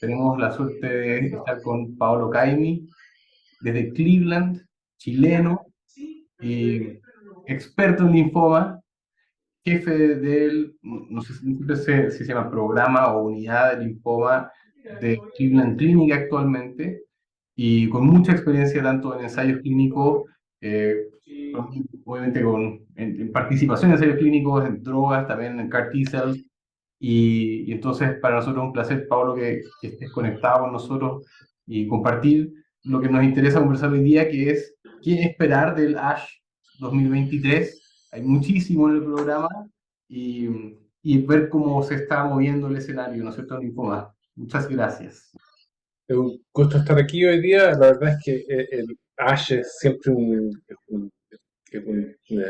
Tenemos la suerte de estar con Paolo Caimi, desde Cleveland, chileno, y experto en linfoma, jefe del, no sé si se llama programa o unidad de linfoma de Cleveland Clinic actualmente, y con mucha experiencia tanto en ensayos clínicos, eh, obviamente en participación en ensayos clínicos, en drogas, también en CAR T-cells, y entonces para nosotros es un placer, Pablo, que estés conectado con nosotros y compartir lo que nos interesa conversar hoy día, que es qué esperar del ASH 2023. Hay muchísimo en el programa y, y ver cómo se está moviendo el escenario, ¿no es cierto?, en linfoma. Muchas gracias. Es un gusto estar aquí hoy día. La verdad es que el ASH es siempre un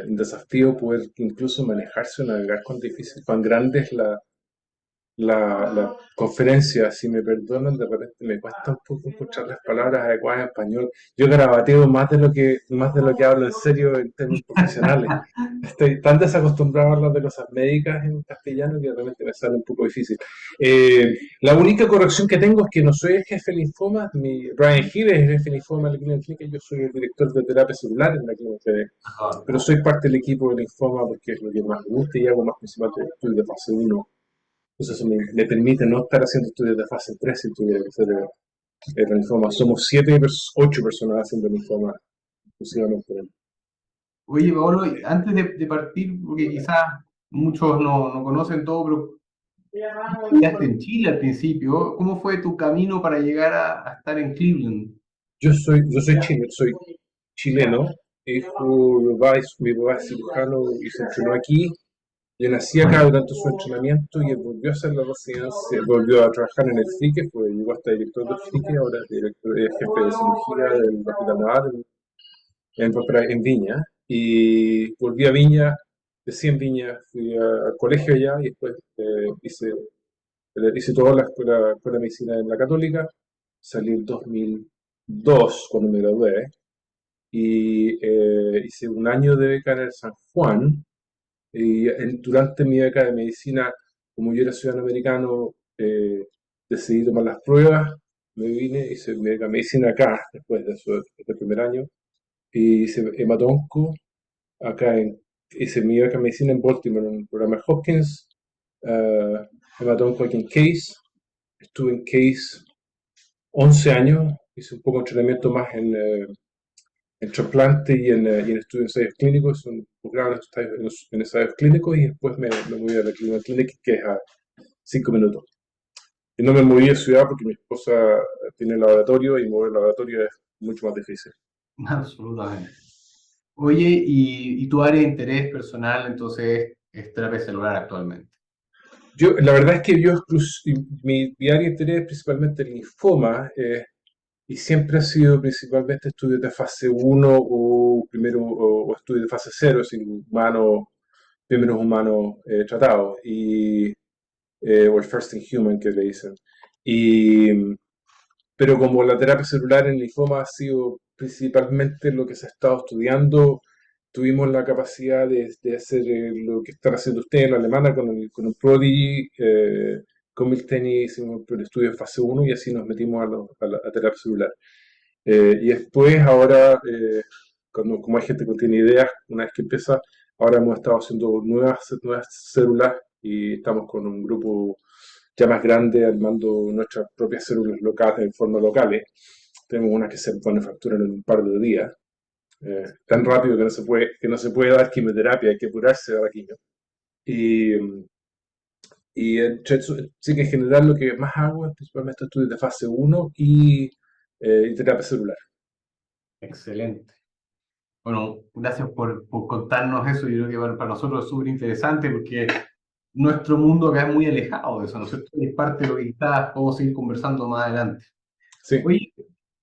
desafío poder incluso manejarse o navegar cuán difícil, cuán grande es la conferencia. Si me perdonan, de repente me cuesta un poco encontrar las palabras adecuadas en español. Yo garabateo más de lo que hablo en serio en términos profesionales. Estoy tan desacostumbrado a hablar de cosas médicas en castellano que realmente me sale un poco difícil. La única corrección que tengo es que no soy el jefe de linfoma. Brian Hill es el jefe de linfoma en la clínica. Yo soy el director de terapia celular en la clínica, pero soy parte del equipo de linfoma porque es lo que más me gusta y hago más principalmente estudios de fase uno. Entonces eso me permite no estar haciendo estudios de fase 3 si tuviera que hacer el linfoma. Somos 8 personas haciendo linfoma exclusivamente. Oye, Paolo, antes de partir, porque quizás muchos no conocen todo, pero estudiaste en Chile al principio. ¿Cómo fue tu camino para llegar a estar en Cleveland? Soy chileno. Mi papá es cirujano y se entrenó aquí. Yo nací acá durante su entrenamiento y él volvió a hacer la residencia, volvió a trabajar en el FICE, llegó hasta director del FICE, ahora es jefe de cirugía del Hospital Naval en Viña. Y volví a Viña, decí en Viña, fui al colegio allá y después hice toda la escuela de medicina en la Católica. Salí en 2002 cuando me gradué y hice un año de beca en el San Juan. Y durante mi beca de medicina, como yo era ciudadano americano, decidí tomar las pruebas, me vine, hice mi beca de medicina acá, después de eso, este primer año, y hice hematonco, hice mi beca de medicina en Baltimore, en el programa Hopkins, uh, hematonco aquí en Case, estuve en Case 11 años, hice un poco de entrenamiento más en trasplante y en estudios de ensayos clínicos, son posgrado en ensayos clínicos y después me moví a la Cleveland Clinic, que es a 5 minutos. Y no me moví de ciudad porque mi esposa tiene laboratorio y mover el laboratorio es mucho más difícil. Absolutamente. Oye, y tu área de interés personal entonces es terapia celular actualmente. La verdad es que mi área de interés es principalmente el linfoma, y siempre ha sido principalmente estudios de fase uno o estudios de fase cero, sin primeros humanos tratados, o el first in human que le dicen. Y, pero como la terapia celular en linfoma ha sido principalmente lo que se ha estado estudiando, tuvimos la capacidad de hacer lo que están haciendo ustedes en la alemana con un Prodigy, con Miltenyi hicimos el estudio de fase uno y así nos metimos a terapia celular. Y después, ahora, como hay gente que no tiene ideas, una vez que empieza, ahora hemos estado haciendo nuevas células y estamos con un grupo ya más grande armando nuestras propias células locales en forma locales. Tenemos una que se manufactura en un par de días, tan rápido que no se puede dar quimioterapia, hay que apurarse a la quimio. Y, sí que en general lo que más hago es principalmente estudios de fase uno y terapia celular. Excelente. Bueno, gracias por contarnos eso. Yo creo que para nosotros es súper interesante porque nuestro mundo acá es muy alejado de eso, ¿no es cierto? Y es parte de lo que quizás podemos seguir conversando más adelante. Sí. Oye,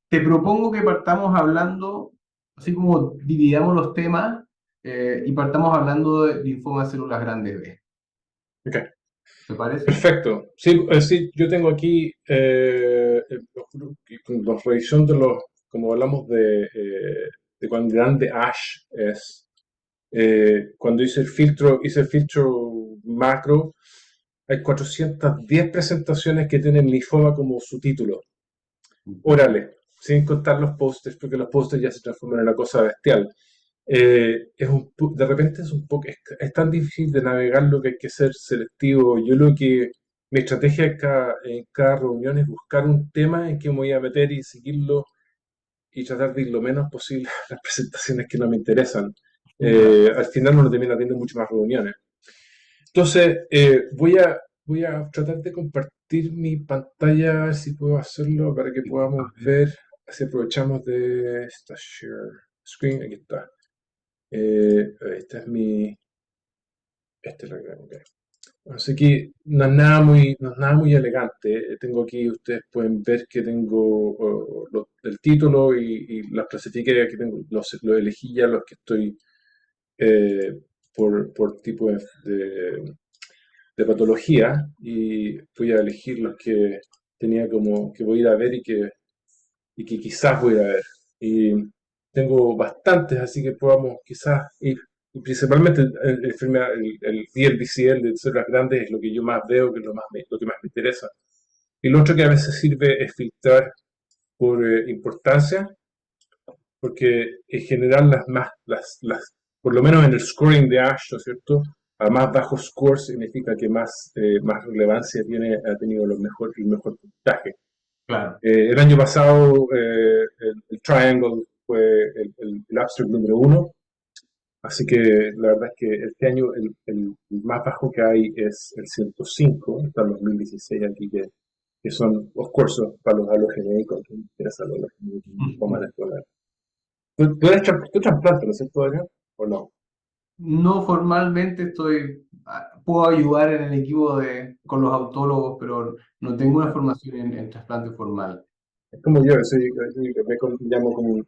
te propongo que partamos hablando, así como dividamos los temas, y partamos hablando de linfoma de células grandes B. Ok. ¿Te parece? Perfecto. Sí, sí, yo tengo aquí los revisión como hablamos de cuán grande Ash es. Cuando hice el filtro macro, hay 410 presentaciones que tienen linfoma como su título. Orales, sin contar los pósters, porque los pósters ya se transforman en una cosa bestial. De repente es tan difícil de navegarlo que hay que ser selectivo. Yo lo que, mi estrategia en cada reunión es buscar un tema en que me voy a meter y seguirlo y tratar de ir lo menos posible a las presentaciones que no me interesan. Al final uno termina teniendo muchas más reuniones. Entonces, voy a tratar de compartir mi pantalla, a ver si puedo hacerlo para que podamos ver, así aprovechamos de esta share screen, aquí está. Esta es esta es la gran, ok. Así que no es nada muy elegante. Tengo aquí, ustedes pueden ver que tengo el título y las clasifiqué, aquí tengo, los elegí ya los que estoy eh, por tipo de patología y voy a elegir los que tenía como que voy a ir a ver y que quizás voy a ver. Y tengo bastantes, así que podamos quizás ir. Y principalmente el DLBCL de células grandes es lo que yo más veo, que es lo que más me interesa. Y lo otro que a veces sirve es filtrar por importancia, porque en general por lo menos en el scoring de ASH, ¿no es cierto? A más bajo score significa que más relevancia ha tenido el mejor puntaje. Claro. El año pasado el Triangle fue el abstract número 1, así que la verdad es que este año el más bajo que hay es el 105, está el 2016 aquí, que son los cursos para los alogenéicos, que interesan a los alogenéicos. Tú trasplantas, ¿no es cierto, Adrián? ¿O no? No formalmente puedo ayudar en el equipo con los autólogos, pero no tengo una formación en trasplante formal. Es como yo, llamo como un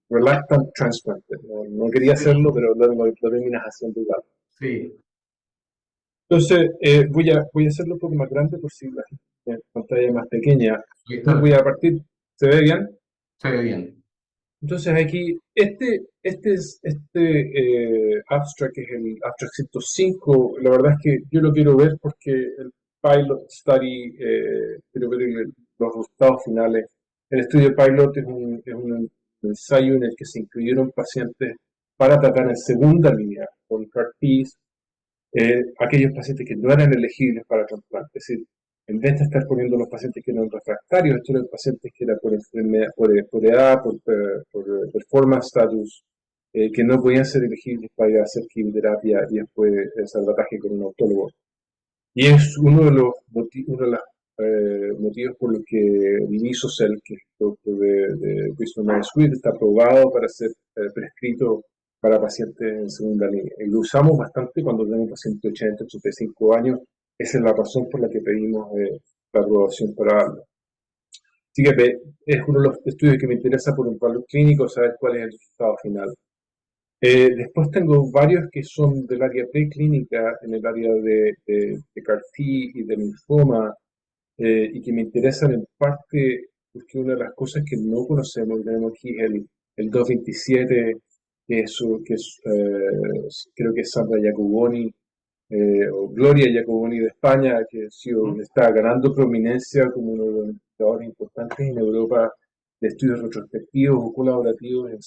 reluctant transplanter. No quería hacerlo, pero lo terminas haciendo igual. Sí, Entonces, voy a hacerlo un poco más grande por si la pantalla es más pequeña. ahí está Entonces voy a perfecto. partir, ¿se ve bien? Se ve bien. Entonces aquí, abstract, que es el abstract 105, la verdad es que yo lo quiero ver porque el pilot study, quiero ver los resultados finales. El estudio pilot es un ensayo en el que se incluyeron pacientes para tratar en segunda línea con CAR-Ts, aquellos pacientes que no eran elegibles para trasplante. Es decir, en vez de estar poniendo los pacientes que eran refractarios, estos eran pacientes que eran por enfermedad, por edad, por performance status, que no podían ser elegibles para ir a hacer quimioterapia y después salvataje con un autólogo. Y es uno de los motivos por los que el Isocel, que es el producto de Bristol Myers Squibb, está aprobado para ser prescrito para pacientes en segunda línea. Y lo usamos bastante cuando tenemos pacientes de 80, 85 años. Esa es la razón por la que pedimos la aprobación para darlo. Así que es uno de los estudios que me interesa por un valor clínico, saber cuál es el resultado final. Después tengo varios que son del área preclínica, en el área de CAR-T y de linfoma, y que me interesan en parte porque una de las cosas que no conocemos y tenemos aquí es el 227, creo que es Sandra Jacoboni, o Gloria Jacoboni de España, que está ganando prominencia como uno de los investigadores importantes en Europa de estudios retrospectivos o colaborativos en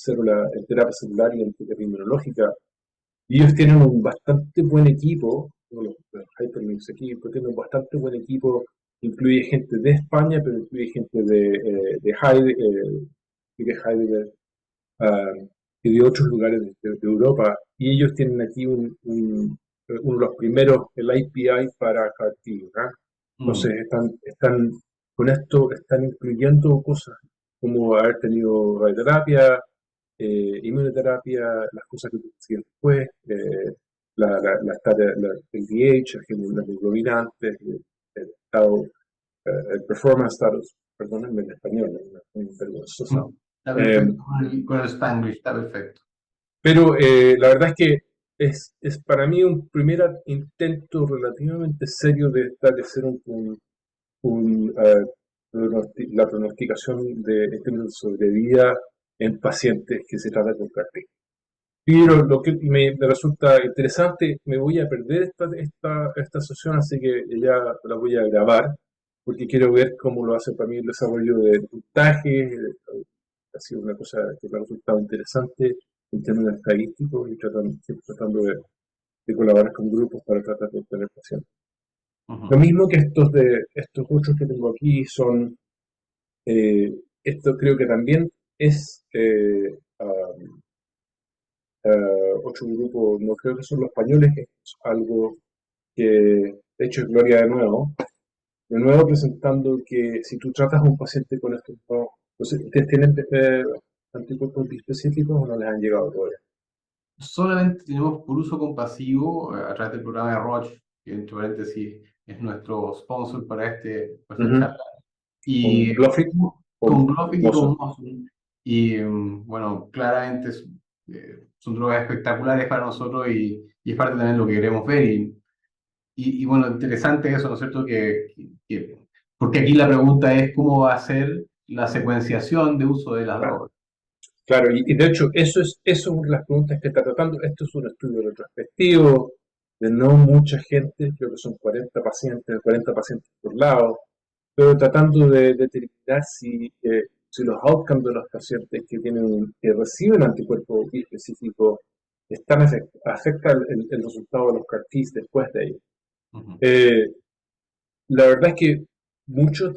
terapia celular y en terapia inmunológica. Y ellos tienen un bastante buen equipo, los hyperlinks aquí, pero tienen un bastante buen equipo, incluye gente de España, pero incluye gente de Heidegger, ah, y de otros lugares de Europa. Y ellos tienen aquí uno de los primeros, el API para CAR-T, ¿verdad? Entonces con esto están incluyendo cosas como haber tenido radioterapia, inmunoterapia, las cosas que siguen después, el DH, la hemoglobina antes, estado, el performance status, perdónenme en español, es vergonzoso. Está Eh, perfecto con el Spanglish, está perfecto. pero la verdad es que es para mí un primer intento relativamente serio de establecer la pronosticación en términos de sobrevida en pacientes que se tratan con CAR-T. Pero lo que me resulta interesante, me voy a perder esta sesión, así que ya la voy a grabar, porque quiero ver cómo lo hace para mí el desarrollo de puntaje. Ha sido una cosa que me ha resultado interesante en términos estadísticos y siempre tratando de colaborar con grupos para tratar de obtener pacientes. Lo Ujú. mismo que estos otros que tengo aquí son, esto creo que también es otro grupo, no creo que son los españoles, es algo que de hecho es Gloria de nuevo presentando que si tú tratas a un paciente con estos, no sé, ¿ustedes tienen anticuerpos específicos o no les han llegado todavía? Solamente tenemos por uso compasivo a través del programa de Roche, que entre paréntesis es nuestro sponsor para esta Ujú. charla, ¿Con y Glofit con o Glofit y con Mozo? Mosun. Y bueno, claramente son drogas espectaculares para nosotros y es parte también de lo que queremos ver. Y bueno, interesante eso, ¿no es cierto? Porque aquí la pregunta es cómo va a ser la secuenciación de uso de las drogas. Claro, y de hecho, eso es una de las preguntas que está tratando. Esto es un estudio retrospectivo de no mucha gente, creo que son 40 pacientes por lado, pero tratando de determinar si los outcomes de los pacientes que reciben anticuerpos específicos afecta el resultado de los CAR-Ts después de ello. Ujú. Eh, la verdad es que incluso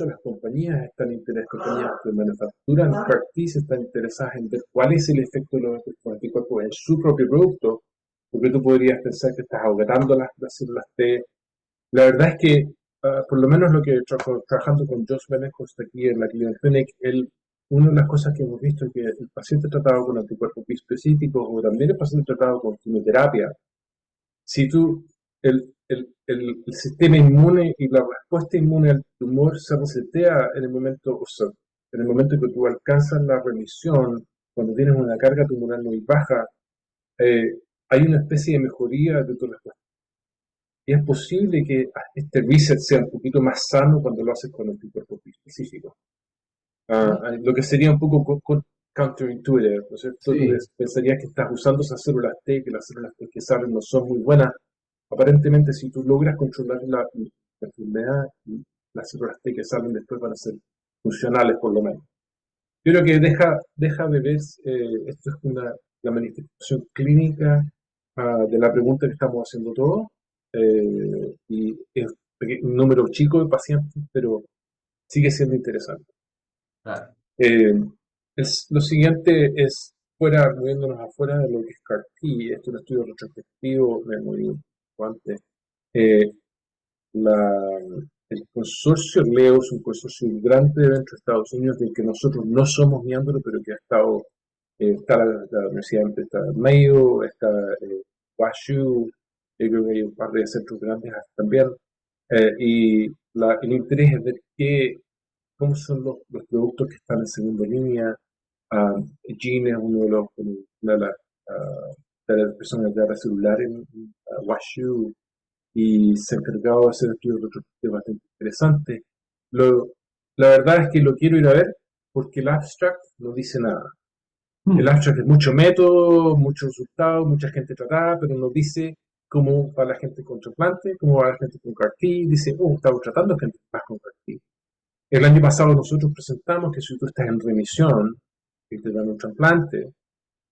las compañías compañías que manufacturan CAR-Ts están interesadas en ver cuál es el efecto de los anticuerpos en su propio producto, porque tú podrías pensar que estás agotando las células T. La verdad es que, por lo menos lo que trabajando con Josh Benenhorst aquí en la Cleveland Clinic, una de las cosas que hemos visto es que el paciente tratado con anticuerpos específicos o también el paciente tratado con quimioterapia, si tú, el sistema inmune y la respuesta inmune al tumor se resetea en el momento, o sea, en el momento que tú alcanzas la remisión, cuando tienes una carga tumoral muy baja, eh, hay una especie de mejoría de tu respuesta. Y es posible que este reset sea un poquito más sano cuando lo haces con anticuerpos específicos. Lo que sería un poco counterintuitive, ¿no es cierto? Tú Sí. pensarías que estás usando esas células T, que las células T que salen no son muy buenas. Aparentemente, si tú logras controlar la enfermedad, las células T que salen después van a ser funcionales por lo menos. Yo creo que deja de ver, esto es la manifestación clínica de la pregunta que estamos haciendo todos, y es un número chico de pacientes, pero sigue siendo interesante. Claro. Eh, lo siguiente es, moviéndonos afuera de lo que es CAR-T, esto es un estudio retrospectivo, me moví antes. Eh, la, el consorcio LEO es un consorcio grande dentro de Estados Unidos del que nosotros no somos miembros, pero que ha estado, está la Universidad, está Mayo, está WashU, creo que hay un par de centros grandes también, y el interés es ver cómo son los productos que están en segunda línea. Gene es una de las personas de la celular en WashU, y se ha encargado de hacer estudios retrospectivos bastante interesantes. Lo, la verdad es que lo quiero ir a ver porque el abstract no dice nada. El Mm. abstract es mucho método, muchos resultados, mucha gente tratada, pero no dice cómo va la gente con trasplante, cómo va la gente con CAR-T. Dice, estamos tratando gente más con CAR-T. El año pasado nosotros presentamos que si tú estás en remisión y te dan un trasplante,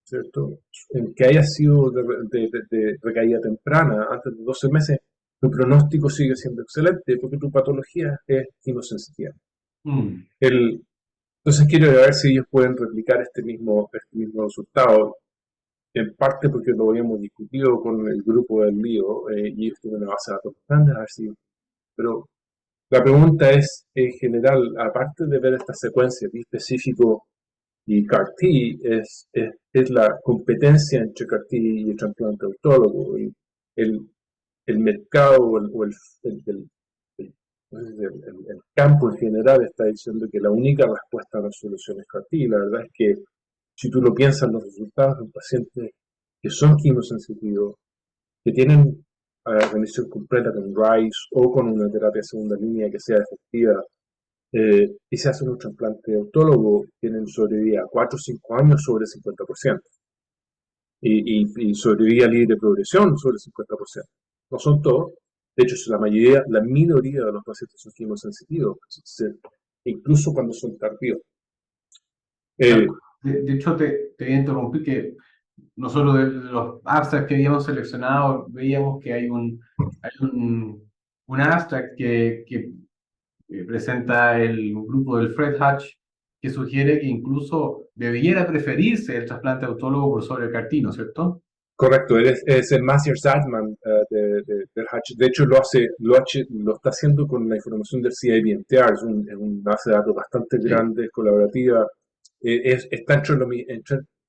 ¿cierto? En que haya sido de recaída temprana, antes de 12 meses, tu pronóstico sigue siendo excelente porque tu patología es quimiosensitiva. Mm. El, entonces quiero ver si ellos pueden replicar este mismo resultado, en parte porque lo habíamos discutido con el grupo del lío, y ellos tienen una base de datos grande, a ver si, pero la pregunta es, en general, aparte de ver esta secuencia de específico y CAR-T, es la competencia entre CAR-T y el trasplante autólogo. Y el, el mercado el campo en general está diciendo que la única respuesta a la solución es CAR-T. Y la verdad es que si tú lo piensas, los resultados de pacientes que son quimiosensitivos, que tienen remisión completa con RICE o con una terapia segunda línea que sea efectiva, y se hace un trasplante autólogo, tienen sobrevida 4 o 5 años sobre el 50%. y sobrevivía libre de progresión sobre el 50%. No son todos. De hecho, la mayoría, la minoría de los pacientes son quimiosensitivos, incluso cuando son tardíos. Claro. Eh, De hecho, te voy a interrumpir que nosotros de los abstracts que habíamos seleccionado veíamos que hay un abstract que presenta el grupo del Fred Hutch que sugiere que incluso debiera preferirse el trasplante autólogo por sobre el CAR-T, ¿no es cierto? Correcto, él es el Maziar Zadman del Hatch. De hecho, lo está haciendo con la información del CIBMTR, es una base de datos bastante Sí. grande, colaborativa. Está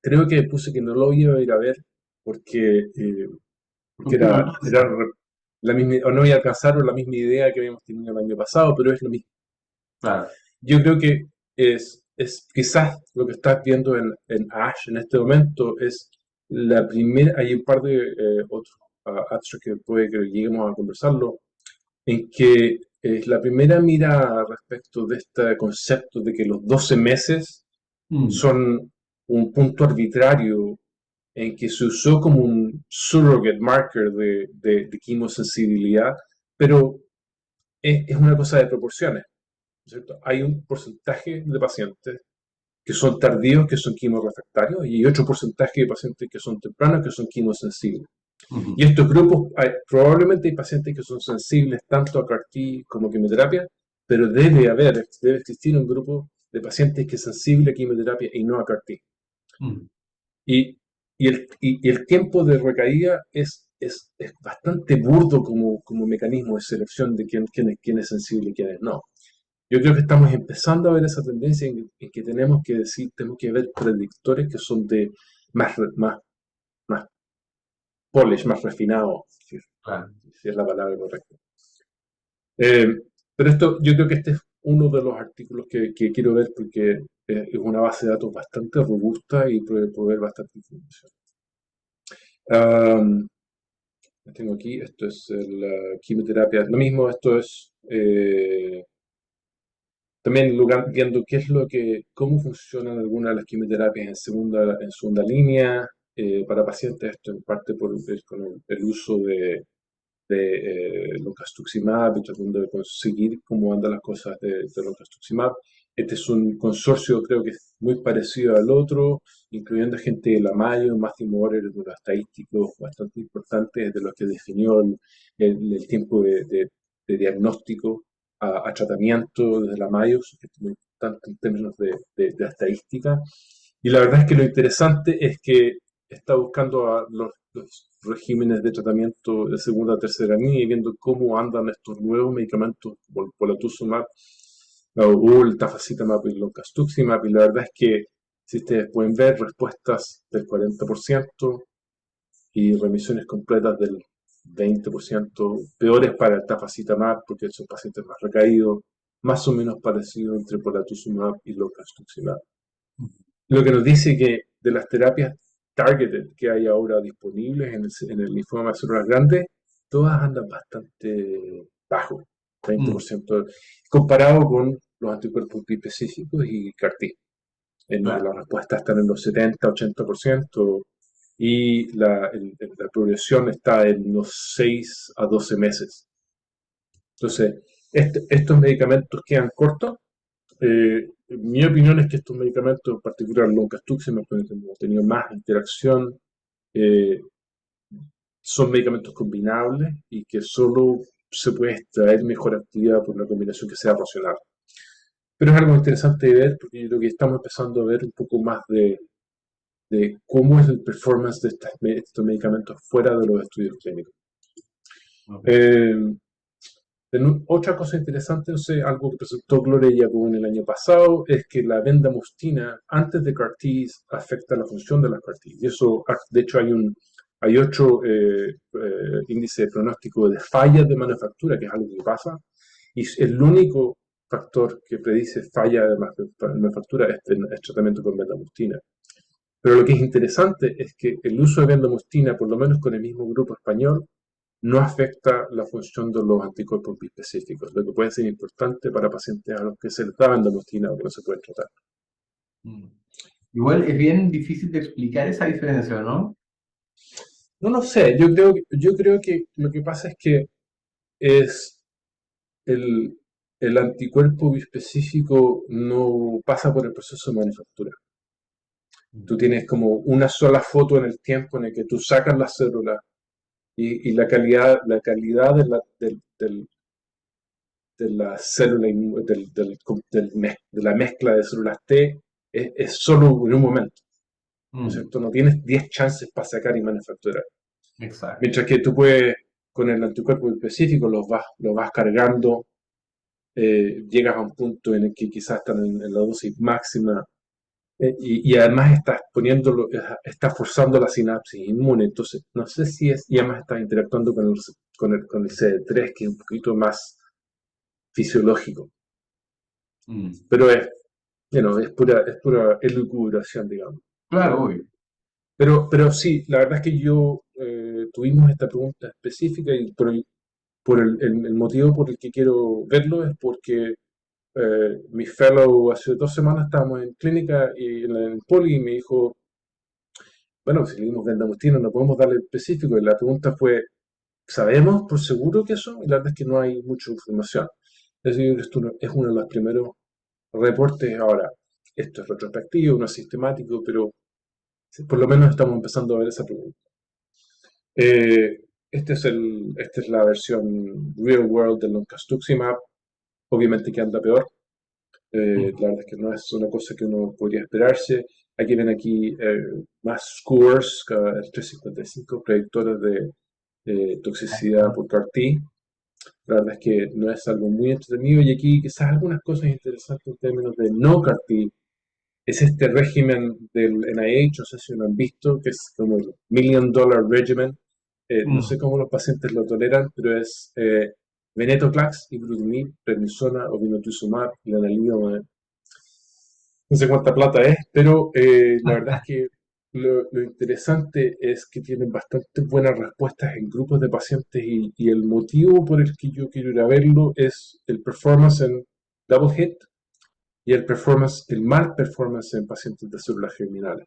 creo que puse que no lo iba a ir a ver porque, porque Porque no era alcanza. la misma, o no iba a alcanzar la misma idea que habíamos tenido el año pasado, pero es lo mismo. Claro. Yo creo que es quizás lo que estás viendo en Ash en este momento es la primera, hay un par de otros abstracts que puede que lleguemos a conversarlo, en que es la primera mira respecto de este concepto de que los 12 meses Mm, son un punto arbitrario en que se usó como un surrogate marker de quimosensibilidad, pero es una cosa de proporciones. ¿Cierto? Hay un porcentaje de pacientes que son tardíos, que son quimorrefractarios, y hay otro porcentaje de pacientes que son tempranos, que son quimosensibles. Y ujú, estos grupos, probablemente hay pacientes que son sensibles tanto a CAR-T como a quimioterapia, pero debe existir un grupo de pacientes que es sensible a quimioterapia y no a CAR-T. mm, Y, y el tiempo de recaída es bastante burdo como mecanismo de selección de quién es sensible y quién es no. Yo creo que estamos empezando a ver esa tendencia en que tenemos que decir, tenemos que ver predictores que son de más polish, más refinado, claro. si es la palabra correcta. Eh, pero esto, yo creo que este es uno de los artículos que quiero ver porque es una base de datos bastante robusta y puede proveer bastante información. Um, tengo aquí, esto es la quimioterapia, lo mismo, esto es también viendo qué es cómo funcionan algunas de las quimioterapias en segunda línea para pacientes, esto en parte con el uso de loncastuximab y tratando de conseguir cómo andan las cosas de loncastuximab. Este es un consorcio, creo que es muy parecido al otro, incluyendo gente de la Mayo, Matthew Morer, de los estadísticos bastante importantes, de los que definió el tiempo de diagnóstico a tratamiento desde la Mayo, que es muy importante en términos de estadística. Y la verdad es que lo interesante es que está buscando a los regímenes de tratamiento de segunda o tercera línea y viendo cómo andan estos nuevos medicamentos como el polatuzumab o el tafasitamab y el loncastuximab. Y la verdad es que, si ustedes pueden ver, respuestas del 40% y remisiones completas del 20%, peores para el tafasitamab porque son pacientes más recaídos, más o menos parecido entre polatuzumab y loncastuximab. Lo que nos dice que de las terapias targeted que hay ahora disponibles en el linfoma de células grandes, todas andan bastante bajo, Mm, 20%, comparado con los anticuerpos bispecíficos y CAR-T, en donde claro. las respuestas están en los 70-80% y la progresión está en los 6 a 12 meses. Entonces, estos medicamentos quedan cortos. Mi opinión es que estos medicamentos, en particular el loncastuximab, con el que hemos tenido más interacción, eh, son medicamentos combinables y que solo se puede extraer mejor actividad por una combinación que sea racional. Pero es algo interesante de ver porque yo creo que estamos empezando a ver un poco más de cómo es el performance de estos medicamentos fuera de los estudios clínicos. Ok. Eh, Otra cosa interesante, no sé, algo que presentó Gloria Jacobo en el año pasado, es que la bendamustina antes de CAR-T afecta la función de las CAR-T. Y eso, de hecho, hay otro índice de pronóstico de fallas de manufactura, que es algo que pasa, y el único factor que predice falla de manufactura es el tratamiento con bendamustina. Pero lo que es interesante es que el uso de bendamustina, por lo menos con el mismo grupo español, no afecta la función de los anticuerpos bispecíficos, lo que puede ser importante para pacientes a los que se les da bendamustina o que no se pueden tratar. Mm. Igual es bien difícil de explicar esa diferencia, ¿no? No lo sé, yo creo que lo que pasa es que es el, el anticuerpo bispecífico no pasa por el proceso de manufactura. Tú tienes como una sola foto en el tiempo en el que tú sacas las células y la calidad de la célula, de la mezcla de células T es solo en un momento, ¿no es Mm, cierto? No tienes 10 chances para sacar y manufacturar. exacto. Mientras que tú puedes, con el anticuerpo específico, los vas cargando, llegas a un punto en el que quizás están en la dosis máxima, y además estás poniéndolo, estás forzando la sinapsis inmune. Entonces, no sé si es, y además estás interactuando con el CD3, que es un poquito más fisiológico. Mm, Pero es pura elucubración, digamos. claro, obvio. Pero sí, la verdad es que yo tuvimos esta pregunta específica y el motivo por el que quiero verlo es porque mi fellow hace 2 semanas estábamos en clínica y en el poli y me dijo, bueno, si leímos Agustino no podemos darle específico. Y la pregunta fue, ¿sabemos por seguro que eso? Y la verdad es que no hay mucha información. Es decir, esto es uno de los primeros reportes. Ahora, esto es retrospectivo, no es sistemático, pero sí, por lo menos estamos empezando a ver esa pregunta. Esta es la versión real world del loncastuximab, obviamente que anda peor. Mm, La verdad es que no es una cosa que uno podría esperarse. Aquí ven más scores, el 355, predictores de toxicidad por CAR-T. La verdad es que no es algo muy entretenido y aquí quizás algunas cosas interesantes en términos de no CAR-T es este régimen del NIH, no sé si lo han visto, que es como el Million Dollar Regimen. No sé mm. cómo los pacientes lo toleran, pero es venetoclax, ibrutinib, prednisona, obinutuzumab, lenalidomide. No sé cuánta plata es, pero la verdad es que lo interesante es que tienen bastante buenas respuestas en grupos de pacientes y el motivo por el que yo quiero ir a verlo es el performance en double hit y el mal performance en pacientes de células germinales.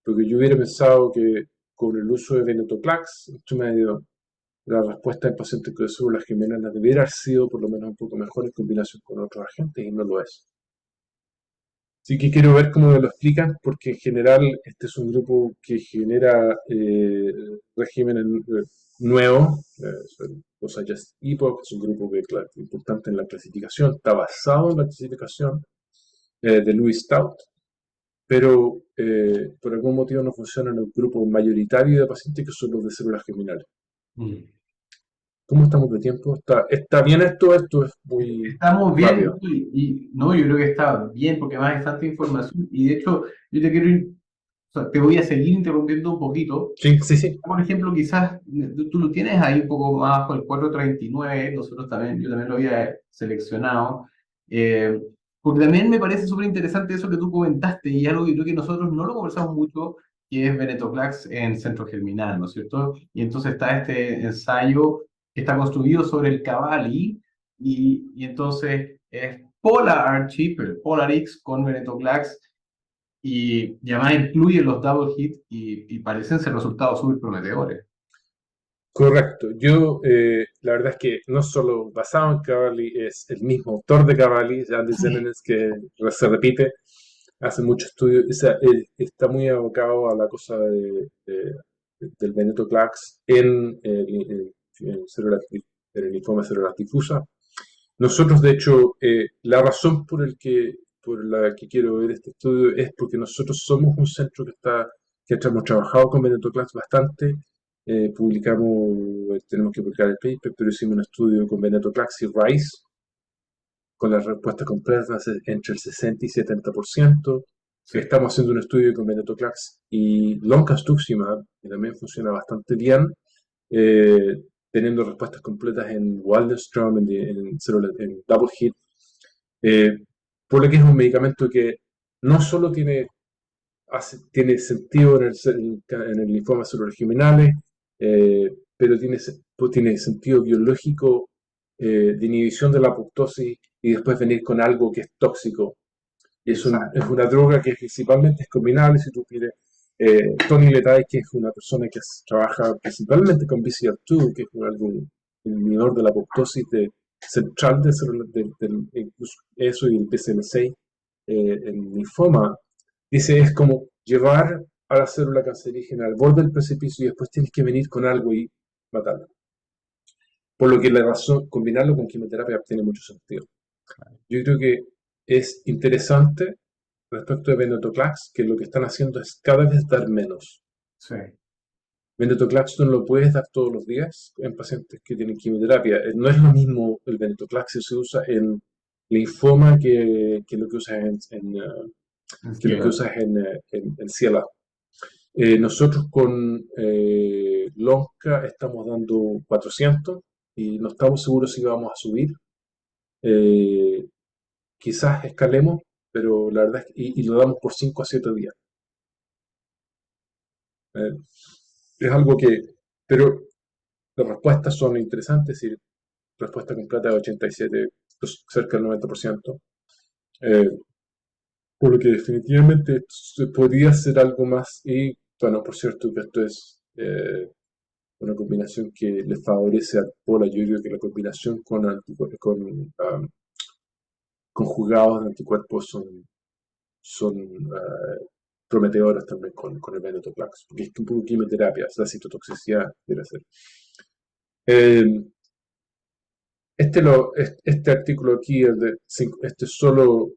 Porque yo hubiera pensado que con el uso de venetoclax, medio, la respuesta en pacientes con células germinales debiera haber sido por lo menos un poco mejor en combinación con otros agentes y no lo es. Sí que quiero ver cómo me lo explican, porque en general este es un grupo que genera regímenes nuevos, los Adjust Epoch, es un grupo que es importante en la clasificación, está basado en la clasificación de Louis Stout, pero por algún motivo no funciona en el grupo mayoritario de pacientes que son los de células germinales. Mm. ¿Cómo estamos de tiempo? ¿Está bien esto? Esto es muy Estamos bien, rápido. no, yo creo que está bien porque más hay tanta información y de hecho yo te quiero, o sea, te voy a seguir interrumpiendo un poquito. Sí, sí, sí. Por ejemplo, quizás tú lo tienes ahí un poco más bajo el 439, nosotros también, yo también lo había seleccionado, eh, porque también me parece súper interesante eso que tú comentaste y algo que creo que nosotros no lo conversamos mucho, que es venetoclax en centro germinal, ¿no es cierto? Y entonces está este ensayo que está construido sobre el Cavalli y entonces es PolarRx, pero el PolarX con venetoclax y además incluye los double hit y parecen ser resultados súper prometedores. Correcto. Yo, la verdad es que no solo basado en Cavalli, es el mismo autor de Cavalli, Andy Zenenes, que se repite, hace mucho estudio, o sea, está muy abocado a la cosa del venetoclax en el linfoma celular difusa. Nosotros, de hecho, la razón por la que quiero ver este estudio es porque nosotros somos un centro que hemos trabajado con venetoclax bastante. Tenemos que publicar el paper, pero hicimos un estudio con venetoclax y RICE, con las respuestas completas entre el 60 y 70%. Sí, Estamos haciendo un estudio con venetoclax y loncastuximab, que también funciona bastante bien, eh, teniendo respuestas completas en Waldenstrom, en Double Hit, eh, por lo que es un medicamento que no solo tiene sentido en el linfoma celular germinales, pero tiene sentido biológico de inhibición de la apoptosis y después venir con algo que es tóxico. Es exacto. una droga que principalmente es combinable, si tú quieres, Tony Letai, que es una persona que trabaja principalmente con BCL2, que es algo inhibidor de la apoptosis central incluso eso y el BCL6, en linfoma, dice es como llevar a la célula cancerígena al borde del precipicio y después tienes que venir con algo y matarla. Por lo que la razón, combinarlo con quimioterapia tiene mucho sentido. Yo creo que es interesante respecto de venetoclax, que lo que están haciendo es cada vez dar menos. Sí, Venetoclax no lo puedes dar todos los días en pacientes que tienen quimioterapia. No es lo mismo el venetoclax si se usa en linfoma que lo que usas que lo que entiendo. usas en CLL. Nosotros con Lonca estamos dando 400 y no estamos seguros si vamos a subir. Eh, Quizás escalemos, pero la verdad es que, y lo damos por 5 a 7 días. Eh, es algo que, pero las respuestas son interesantes y respuesta completa de 87, pues, cerca del 90%. Eh, por lo que definitivamente se podría hacer algo más y, bueno, por cierto que esto es una combinación que le favorece al pola. Yo creo que la combinación con conjugados de anticuerpos son prometedoras también con el venetoclax, porque es un poco quimioterapia, o sea, citotoxicidad debe ser. Eh, este artículo aquí, este solo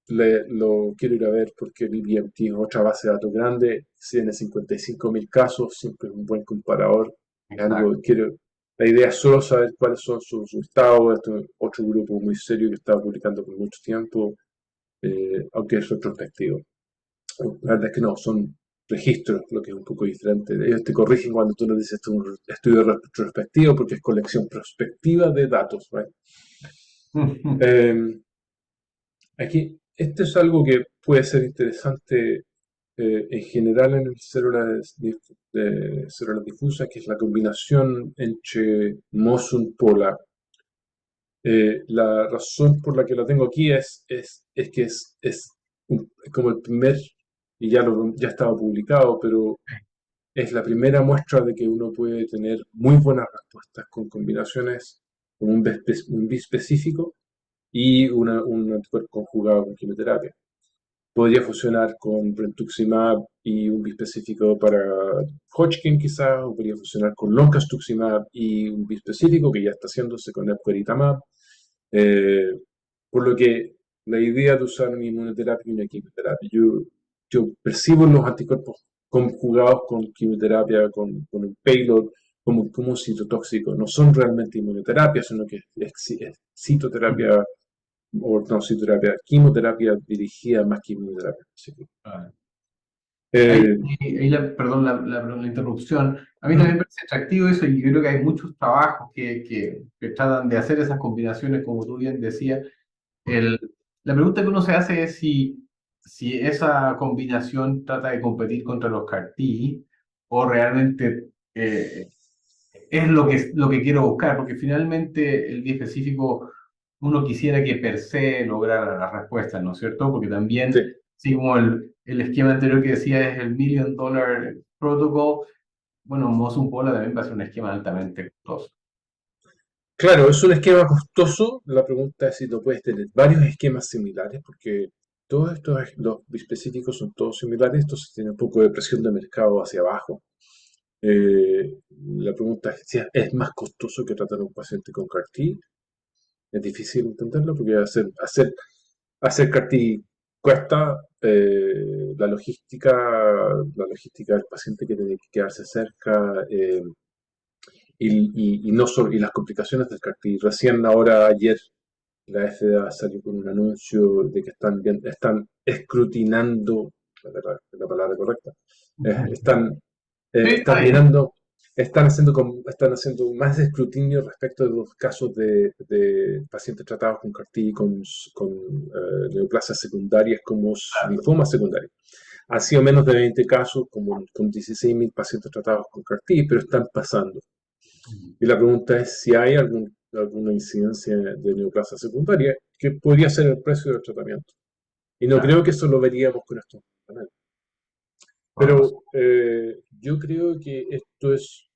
lo quiero ir a ver porque el IBM es otra base de datos grande, tiene 55.000 casos, siempre es un buen comparador. Es algo Exacto. que quiero. La idea es solo saber cuáles son sus resultados. Este es otro grupo muy serio que está publicando por mucho tiempo, aunque es retrospectivo. La verdad es que no, son registros, lo que es un poco diferente. Ellos te corrigen cuando tú les dices esto es un estudio retrospectivo porque es colección prospectiva de datos, ¿right? Eh, Aquí, esto es algo que puede ser interesante en general en el célula difusa, que es la combinación entre Mosun-Pola. La razón por la que la tengo aquí es que es como el primer, y ya estaba publicado, pero es la primera muestra de que uno puede tener muy buenas respuestas con combinaciones, con un bispecífico y un anticuerpo conjugado con quimioterapia. Podría funcionar con brentuximab y un bispecífico para Hodgkin quizás, o podría funcionar con loncastuximab y un bispecífico que ya está haciéndose con epcoritamab. Eh, por lo que la idea de usar una inmunoterapia y una quimioterapia, yo percibo los anticuerpos conjugados con quimioterapia, con un payload, como un citotóxico. No son realmente inmunoterapia, sino que es citoterapia o no, citoterapia, quimioterapia dirigida más que inmunoterapia. Así que, Ah. Ahí, eh, perdón la interrupción. A mí también me parece atractivo eso y yo creo que hay muchos trabajos que tratan de hacer esas combinaciones, como tú bien decías. El, la pregunta que uno se hace es si esa combinación trata de competir contra los CAR-T o realmente es lo que quiero buscar, porque finalmente el biespecífico uno quisiera que per se lograra las respuestas, ¿no es cierto? Porque sí. también, así como el esquema anterior que decía es el Million Dollar Protocol, bueno, Mosun Pola también va a ser un esquema altamente costoso. Claro, es un esquema costoso. La pregunta es si no puedes tener varios esquemas similares, porque todos los bispecíficos son todos similares, entonces tiene un poco de presión de mercado hacia abajo. La pregunta es si es más costoso que tratar a un paciente con CAR-T. Es difícil entenderlo porque hacer CAR-T cuesta la logística del paciente que tiene que quedarse cerca. Y no solo, y las complicaciones del CAR-T. Recién ahora, ayer, la FDA salió con un anuncio de que están escrutinando, la palabra correcta, están, Sí, está están bien. mirando, están haciendo más escrutinio respecto de los casos de pacientes tratados con CAR-T con neoplasias secundarias como linfomas secundarios. Han sido menos de 20 casos, como con 16.000 pacientes tratados con CAR-T, pero están pasando. Y la pregunta es si hay alguna incidencia de neoplasia secundaria que podría ser el precio del tratamiento. Y no Claro, creo que eso lo veríamos con estos paneles. Pero yo creo que esto es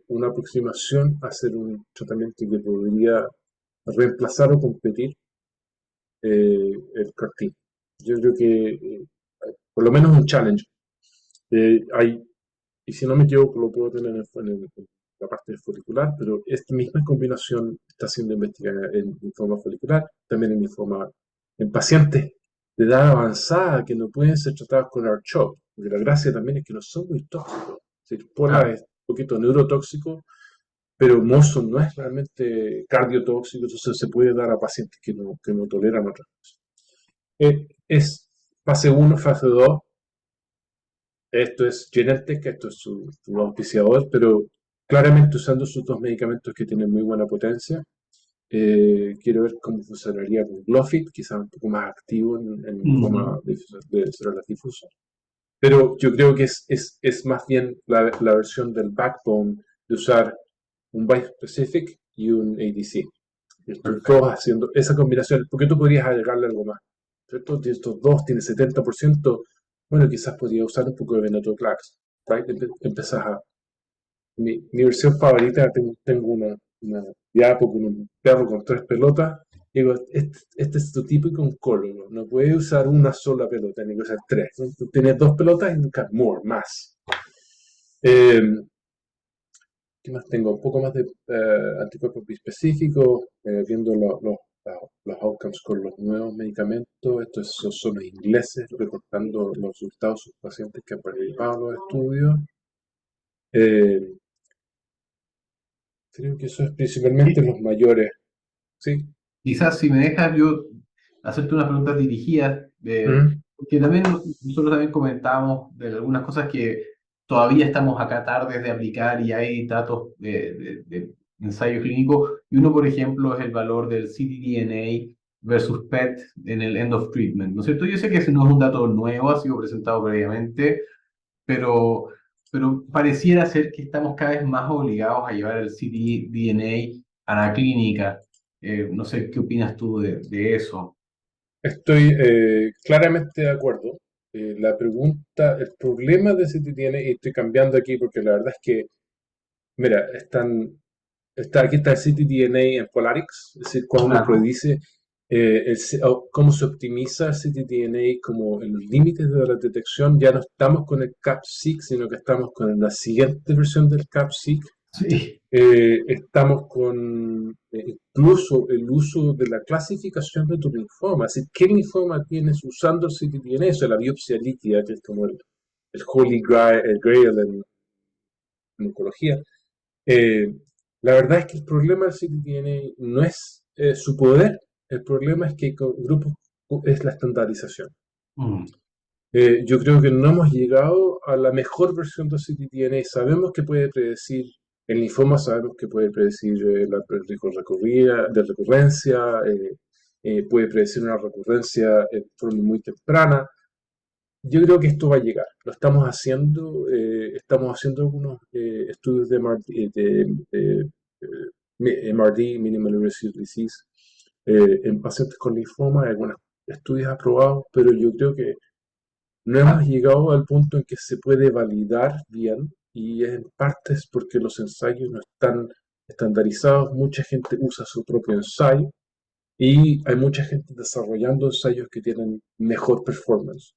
una aproximación a hacer un tratamiento que podría reemplazar o competir el CAR-T. Yo creo que por lo menos un challenge. Hay, y si no me equivoco, lo puedo tener en la parte folicular, pero esta misma combinación está siendo investigada en linfoma folicular, también en linfoma en pacientes de edad avanzada que no pueden ser tratados con R-CHOP, porque la gracia también es que no son muy tóxicos. Es decir, Pola Claro. es un poquito neurotóxico, pero Mosun no es realmente cardiotóxico, entonces se puede dar a pacientes que no toleran otras cosas. Es fase 1, fase 2. Esto es Genentech, esto es su auspiciador, pero claramente usando sus dos medicamentos que tienen muy buena potencia. Quiero ver cómo funcionaría con Glofit, quizás un poco más activo en Ujú. linfoma de células difusas. Pero yo creo que es más bien la versión del backbone de usar un bispecific y un ADC. Estos dos Perfecto. haciendo esa combinación, porque tú podrías agregarle algo más. ¿Cierto? Estos dos tienen 70%, bueno, quizás podría usar un poco de venetoclax. Right? Empezás a... Mi versión favorita, tengo una diapo con un perro con 3 pelotas. Digo, este es tu típico oncólogo. No puede usar una sola pelota, ni que usar tres. ¿No? Tú tienes 2 pelotas y nunca more, más. Eh, ¿Qué más tengo? Un poco más de anticuerpos bispecíficos, viendo los outcomes con los nuevos medicamentos. Estos son los ingleses reportando los resultados de sus pacientes que han participado en los estudios. Eh, Creo que eso es principalmente Sí. los mayores. Sí. Quizás si me dejas yo hacerte unas preguntas dirigidas, Mm. porque también nosotros también comentábamos de algunas cosas que todavía estamos acá tardes de aplicar y hay datos de ensayo clínico, y uno, por ejemplo, es el valor del ctDNA versus PET en el end of treatment, ¿no es cierto? Yo sé que ese no es un dato nuevo, ha sido presentado previamente, pero, pero pareciera ser que estamos cada vez más obligados a llevar el ctDNA a la clínica. No sé qué opinas tú de eso. Estoy claramente de acuerdo. La pregunta, el problema de CTTN, y estoy cambiando aquí porque la verdad es que, mira, aquí está el ctDNA en Polarix, es decir, cuando uno Claro. predice cómo se optimiza el ctDNA como en los límites de la detección, ya no estamos con el CAP-seq, sino que estamos con la siguiente versión del CAP-seq. Sí. Estamos con incluso el uso de la clasificación de tu linfoma, es decir, qué linfoma tienes usando el ctDNA, eso es la biopsia líquida, que es como el holy grail, el grail en oncología. Eh, la verdad es que el problema del ctDNA no es su poder, el problema es que con grupos es la estandarización. Mm. Yo creo que no hemos llegado a la mejor versión de ctDNA. Sabemos que puede predecir el linfoma, sabemos que puede predecir el riesgo de recurrencia, puede predecir una recurrencia en forma muy temprana. Yo creo que esto va a llegar. Lo estamos haciendo algunos estudios de MRD, Minimal Residual Disease, en pacientes con linfoma, hay algunos estudios aprobados, pero yo creo que no hemos llegado al punto en que se puede validar bien y en parte es porque los ensayos no están estandarizados, mucha gente usa su propio ensayo y hay mucha gente desarrollando ensayos que tienen mejor performance.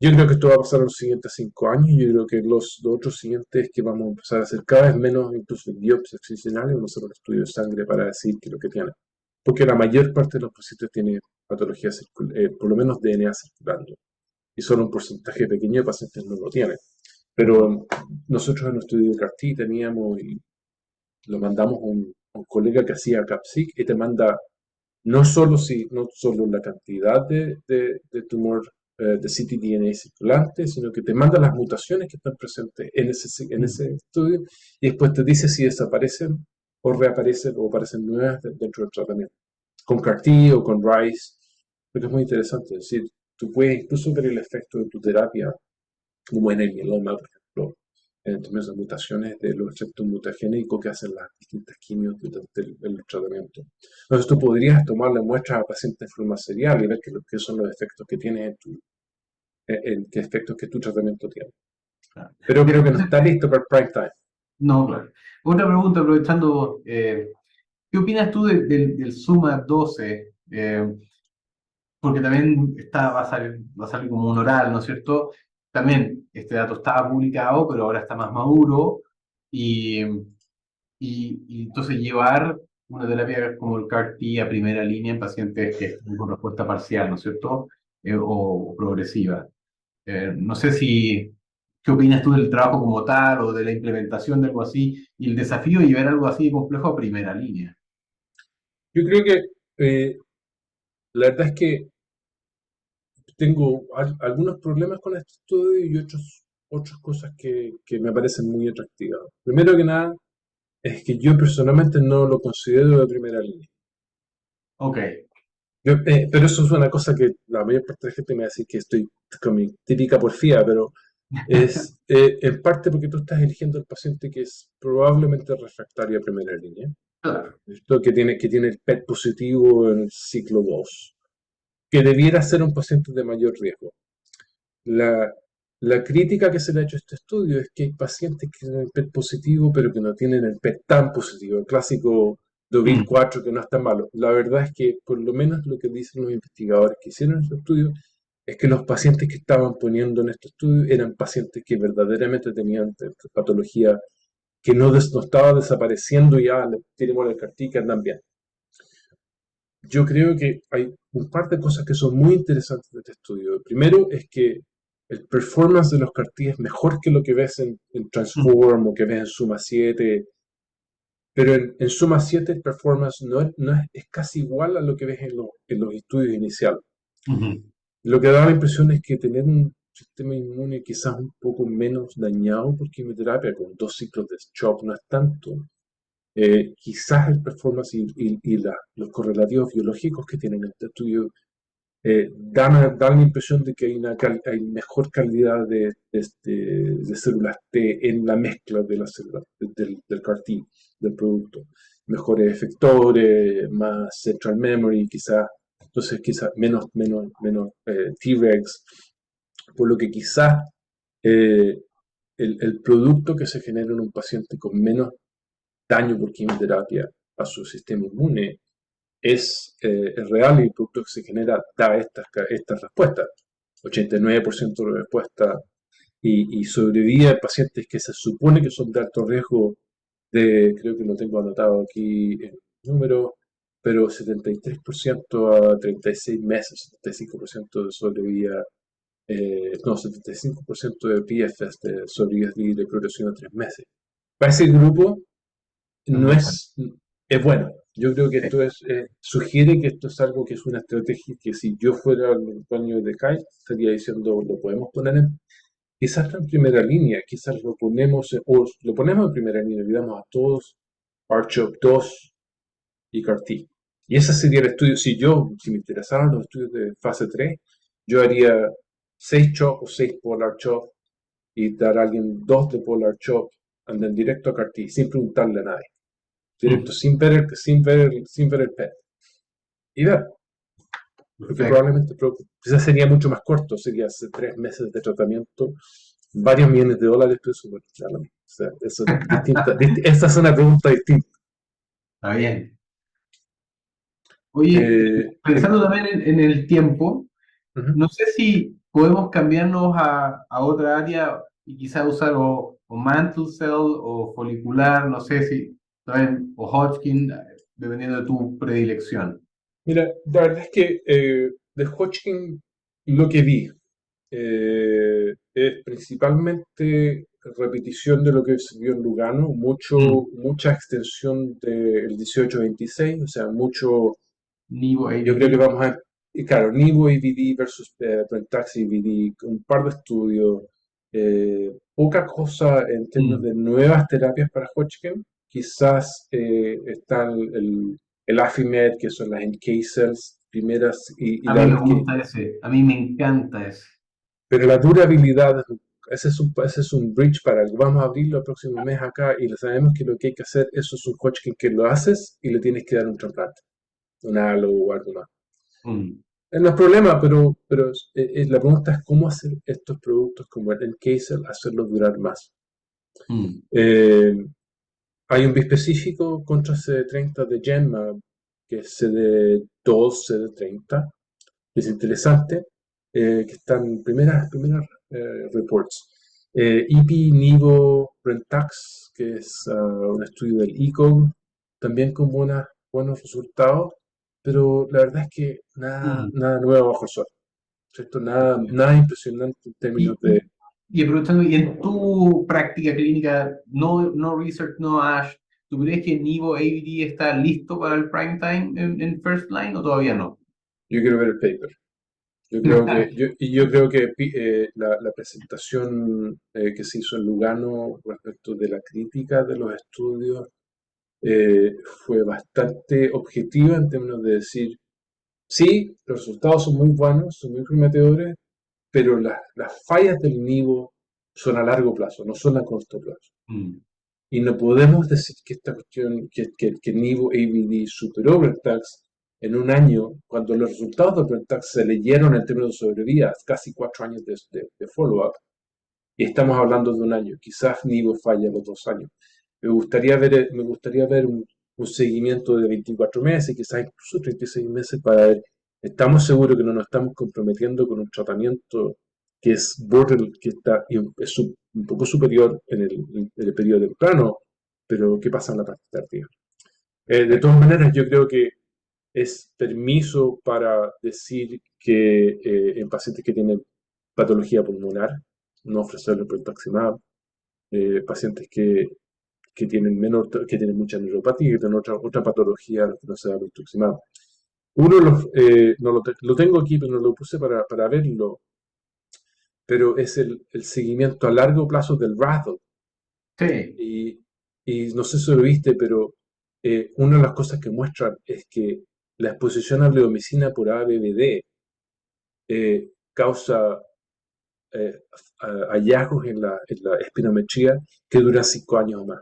Yo creo que esto va a pasar en los siguientes 5 años. Yo creo que los otros siguientes que vamos a empezar a hacer cada vez menos, incluso biopsias excisionales, vamos a hacer un estudio de sangre para decir qué es lo que tiene. Porque la mayor parte de los pacientes tiene patología por lo menos DNA circulando. Y solo un porcentaje pequeño de pacientes no lo tienen. Pero nosotros en nuestro estudio de CAR-T teníamos y lo mandamos a un colega que hacía CAPSIC y te manda no solo la cantidad de tumor de ctDNA circulante, sino que te manda las mutaciones que están presentes en Mm. ese estudio y después te dice si desaparecen o reaparecen o aparecen nuevas dentro del tratamiento. Con CAR-T o con RICE, porque es muy interesante. Es decir, tú puedes incluso ver el efecto de tu terapia, como en el mieloma, por ejemplo, en términos de mutaciones de los efectos mutagénicos que hacen las distintas quimios durante el tratamiento. Entonces tú podrías tomarle muestras a pacientes en forma serial y ver qué son los efectos que tiene en qué efectos que tu tratamiento tiene. Claro. Pero creo que no Después, está listo para el prime time. no, claro. Otra pregunta, aprovechando, ¿qué opinas tú del Suma 12? Porque también va a salir como un oral, ¿no es cierto? También este dato estaba publicado, pero ahora está más maduro y, y entonces llevar una terapia como el CAR-T a primera línea en pacientes que están con respuesta parcial, ¿no es cierto? O progresiva. No sé si, ¿qué opinas tú del trabajo como tal o de la implementación de algo así y el desafío de llevar algo así de complejo a primera línea? Yo creo que la verdad es que tengo algunos problemas con este estudio y otras cosas que me parecen muy atractivas. Primero que nada, es que yo personalmente no lo considero de primera línea. Ok. Pero eso es una cosa que la mayor parte de la gente me va a decir que estoy con mi típica porfía, pero es en parte porque tú estás eligiendo al paciente que es probablemente refractario a primera línea. Claro. Esto que tiene el PET positivo en el ciclo 2, que debiera ser un paciente de mayor riesgo. La, la crítica que se le ha hecho a este estudio es que hay pacientes que tienen el PET positivo, pero que no tienen el PET tan positivo, el clásico Deauville Mm, 4 que no es tan malo. La verdad es que, por lo menos lo que dicen los investigadores que hicieron este estudio, es que los pacientes que estaban poniendo en este estudio eran pacientes que verdaderamente tenían patología que no estaba desapareciendo ya, tenemos el CAR-T que andan bien. Yo creo que hay un par de cosas que son muy interesantes de este estudio. Primero es que el performance de los CAR-T es mejor que lo que ves en mm, Transform o que ves en Suma 7, pero en Suma 7 el performance no es casi igual a lo que ves en los estudios iniciales. ujú. Lo que da la impresión es que tener un sistema inmune quizás un poco menos dañado por quimioterapia, con 2 ciclos de CHOP, no es tanto. Quizás el performance y los correlativos biológicos que tienen este estudio dan la impresión de que hay mejor calidad de células T en la mezcla de las células del CAR-T, del producto. Mejores efectores, más central memory, quizás, entonces quizás menos T-regs, por lo que quizás eh, el producto que se genera en un paciente con menos daño por quimioterapia a su sistema inmune es real y el producto que se genera da estas respuestas. 89% de respuesta y sobrevive a pacientes que se supone que son de alto riesgo creo que lo tengo anotado aquí en número, pero 73% a 36 meses, 75% de sobrevida, no, 75% de PFS, de sobrevida de progresión a 3 meses. Para ese grupo, Es no muy bueno. es bueno. Yo creo que Sí. esto sugiere que esto es algo que es una estrategia que si yo fuera el dueño de Kyle, estaría diciendo, lo podemos poner quizás no en primera línea, quizás lo ponemos en primera línea, le damos a todos R-CHOP 2 y CAR-T. Y ese sería el estudio, si me interesaran los estudios de fase 3, yo haría 6 CHOP o 6 Polar CHOP y dar a alguien 2 de Polar CHOP, andan directo a CAR-T, sin preguntarle a nadie directo, Mm, sin ver el PET. Y ver, porque perfecto. probablemente quizás sería mucho más corto, sería hace 3 meses de tratamiento, varios millones de dólares, pero eso, bueno, ya o sea, eso es distinta. Esta es una pregunta distinta. Está bien. Oye, Dime. pensando también en el tiempo, Ujú. no sé si podemos cambiarnos a otra área y quizá usar o mantle cell o folicular, no sé si, también, o Hodgkin, dependiendo de tu predilección. Mira, la verdad es que de Hodgkin lo que vi es principalmente repetición de lo que se vio en Lugano, Mm, mucha extensión del 18-26, o sea, mucho. Nivo Yo creo que ABD. vamos a, y claro, Nivo IBD versus Pentaxi IBD, un par de estudios, poca cosa en términos Mm. de nuevas terapias para Hodgkin. Quizás está el Affimed, que son las NK cells primeras, y A la mí me verdad es que, gusta ese, a mí me encanta ese. pero la durabilidad, ese es un bridge para algo. Vamos a abrirlo el próximo mes acá y sabemos que lo que hay que hacer, eso es un Hodgkin que lo haces y le tienes que dar un trasplante, un halo o algo más. Mm. No es problema, pero la pregunta es cómo hacer estos productos como el Encasel, hacerlos durar más. Mm, Eh, Hay un bispecífico contra CD30 de Genmab, que es CD2, CD30, que es interesante, que están en primeras reports. IPI, Nivo, Brentax, que es un estudio del ECOG, también con buenos resultados, pero la verdad es que mm. nada nuevo bajo el sol, ¿cierto? Nada impresionante en términos Y, de... y aprovechando, y en tu práctica clínica, no research, no ASH, ¿tú crees que Nivo ABD está listo para el prime time en first line o todavía no? Yo quiero ver el paper. Yo creo que la presentación que se hizo en Lugano respecto de la crítica de los estudios fue bastante objetiva en términos de decir, sí, los resultados son muy buenos, son muy prometedores, pero las fallas del Nivo son a largo plazo, no son a corto plazo. Mm, Y no podemos decir que esta cuestión, que Nivo ABD superó Brentax en un año, cuando los resultados de Brentax se leyeron en términos de sobrevida, casi 4 años de follow-up, y estamos hablando de un año. Quizás Nivo falla los 2 años. Me gustaría ver un seguimiento de 24 meses, quizás incluso 36 meses para ver, estamos seguros que no nos estamos comprometiendo con un tratamiento que es que es un poco superior en el periodo temprano, pero ¿qué pasa en la parte tardía? De todas maneras, yo creo que es permiso para decir que en pacientes que tienen patología pulmonar, no ofrecerle Brentuximab, pacientes que tienen mucha neuropatía, que tienen otra patología que no sea Brentuximab. Uno de los, no lo tengo aquí, pero no lo puse para verlo, pero es el seguimiento a largo plazo del RATL. sí. Y, y no sé si lo viste, pero una de las cosas que muestran es que la exposición a bleomicina por ABVD causa hallazgos en la espirometría que duran 5 años o más.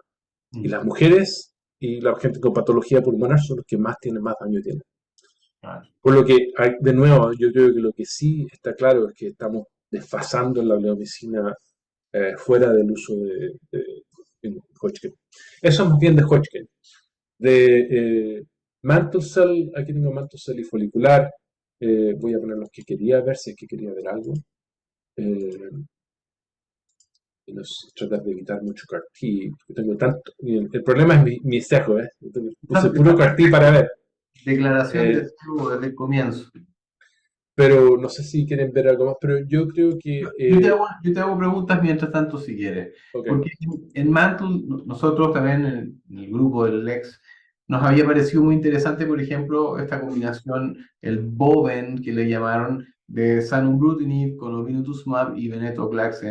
Y Mm, las mujeres y la gente con patología pulmonar son los que más daño tienen. claro. Por lo que, de nuevo, yo creo que lo que sí está claro es que estamos desfasando la bleomicina fuera del uso de Hodgkin. Eso es más bien de Hodgkin. De mantle cell, aquí tengo mantle cell y folicular. Voy a poner los que quería ver, si es que quería ver algo. Eh, y tratar de evitar mucho CAR-T, porque tengo tanto. El problema es mi sesgo, ¿eh? Entonces, puse puro CAR-T para ver. Declaración Eh, de salud desde el comienzo. pero no sé si quieren ver algo más, pero yo creo que... Yo te hago preguntas mientras tanto si quieres. Ok, Porque en Mantle, nosotros también en el grupo del Lex, nos había parecido muy interesante, por ejemplo, esta combinación, el BOVEN, que le llamaron, de sanubrutinib con obinutuzumab y venetoclax,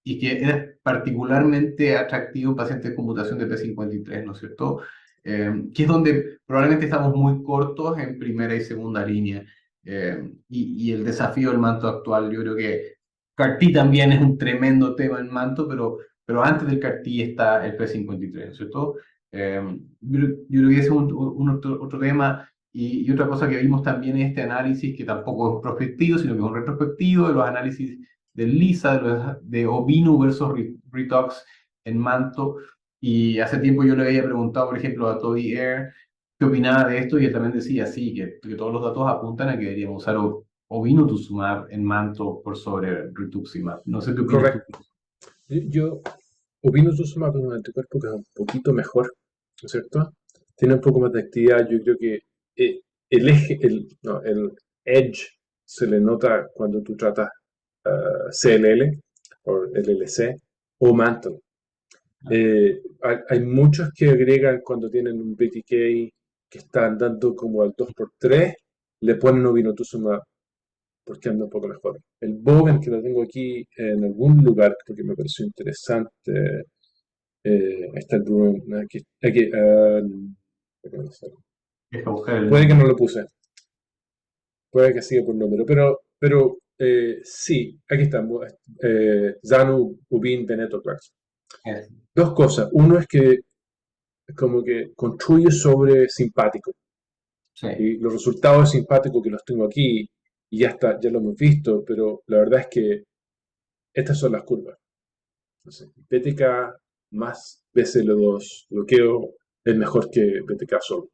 y que era particularmente atractivo en pacientes con mutación de P53, ¿no es cierto? Que es donde probablemente estamos muy cortos en primera y segunda línea. Y el desafío del manto actual, yo creo que CAR-T también es un tremendo tema en manto, pero antes del CAR-T está el P53, ¿no es cierto? Yo creo que ese es otro tema. Y otra cosa que vimos también en este análisis, que tampoco es prospectivo, sino que es un retrospectivo, de los análisis del LISA, de Ovinu versus Ritox en manto. Y hace tiempo yo le había preguntado, por ejemplo, a Toby Air qué opinaba de esto, y él también decía, sí, que todos los datos apuntan a que deberíamos usar Obinutuzumab en manto por sobre Rituximab. No sé qué opinas tú. correcto. Yo opino Susuma como un anticuerpo que es un poquito mejor, ¿no es cierto? Tiene un poco más de actividad. Yo creo que el eje, no, el edge se le nota cuando tú tratas CLL o LLC o Mantle. Hay muchos que agregan cuando tienen un BTK que están dando como al 2x3, le ponen obinutuzumab porque anda un poco mejor. El Bogen, que lo tengo aquí en algún lugar, porque me pareció interesante. Está el Bruin. Deja buscar el Puede que nombre. no lo puse, puede que siga por número, pero sí, aquí está. Zanu, Ubin, Veneto, Clarkson. Es- Dos cosas. Uno es que como que construye sobre simpático. Sí. Y los resultados simpáticos que los tengo aquí y ya lo hemos visto, pero la verdad es que estas son las curvas. Entonces, BTK más BCL2 bloqueo es mejor que BTK solo.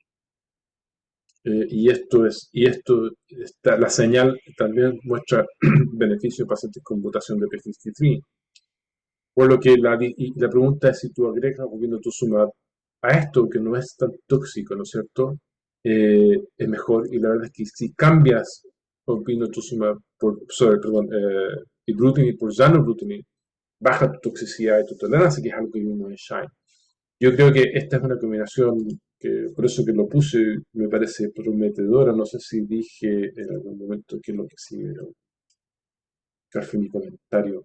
La señal también muestra beneficio de pacientes con mutación de P53. Por lo que la pregunta es si tú agregas obinutuzumab a esto que no es tan tóxico, ¿no es cierto? Es mejor, y la verdad es que si cambias obinutuzumab ibrutinib por zanubrutinib, baja tu toxicidad y tu tolerancia, que es algo que vimos en SHINE. Yo creo que esta es una combinación que, por eso que lo puse, me parece prometedora. No sé si dije en algún momento qué es lo que sigue, cuál fue mi comentario.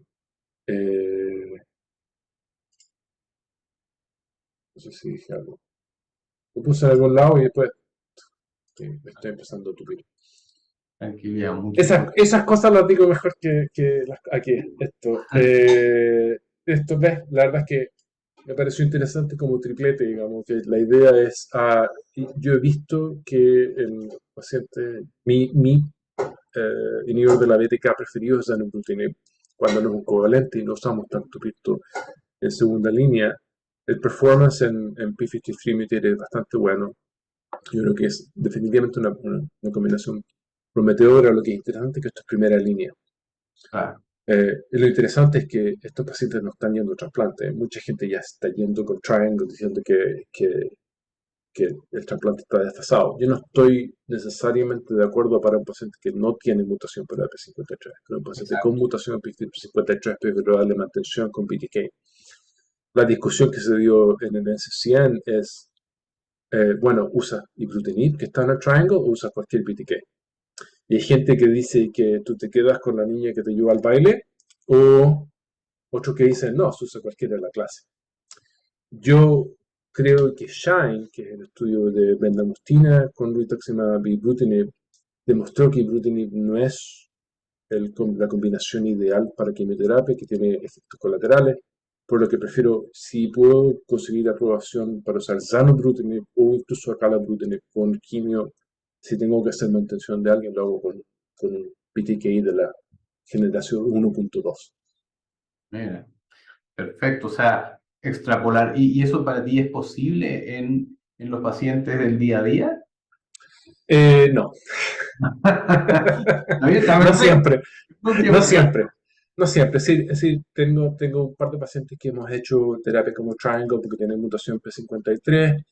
No sé si dije algo. Lo puse en algún lado y después me estoy empezando a tupir. Tranquilidad, mucho. Esas cosas las digo mejor que aquí. Esto, ¿ves? La verdad es que me pareció interesante como triplete, digamos, que la idea es, yo he visto que el paciente, mi inhibidor de la BTK preferido es zanubrutinib, cuando no es un covalente y no usamos tanto pisto en segunda línea. El performance en P53 mutated es bastante bueno. Yo creo que es definitivamente una combinación prometedora. Lo que es interesante es que esto es primera línea. Claro. Y lo interesante es que estos pacientes no están yendo a trasplante. Mucha gente ya está yendo con Triangle diciendo que el trasplante está desfasado. Yo no estoy necesariamente de acuerdo para un paciente que no tiene mutación para P53. Pero un paciente con mutación P53 prefiero darle mantención con BTK. La discusión que se dio en el NCCN es, bueno, usa ibrutinib que está en el Triangle o usa cualquier BTK. Y hay gente que dice que tú te quedas con la niña que te lleva al baile, o otro que dice, no, se usa cualquiera de la clase. Yo creo que SHINE, que es el estudio de bendamustine con rituximab y ibrutinib, demostró que ibrutinib no es la combinación ideal para quimioterapia, que tiene efectos colaterales, por lo que prefiero, si puedo conseguir aprobación para usar zanubrutinib o incluso acalabrutinib con quimio, si tengo que hacer mantención de alguien, lo hago con un PTKI de la generación 1.2. Mira, perfecto. O sea, extrapolar. ¿Y eso para ti es posible en los pacientes del día a día? No. Está bien, está No perfecto. siempre, No no siempre. siempre, no siempre. Sí, sí, tengo un par de pacientes que hemos hecho terapia como Triangle porque tienen mutación P53